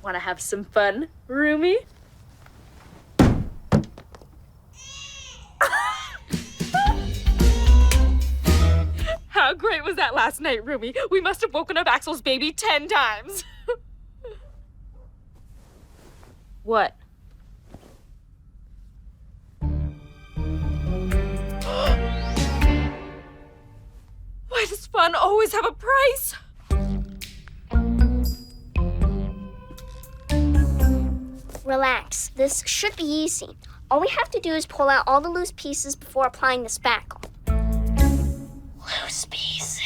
Want to have some fun, Roomie? How great was that last night, Roomie? We must have woken up Axel's baby 10 times. What? Why does fun always have a price? Relax. This should be easy. All we have to do is pull out all the loose pieces before applying the spackle. Loose pieces.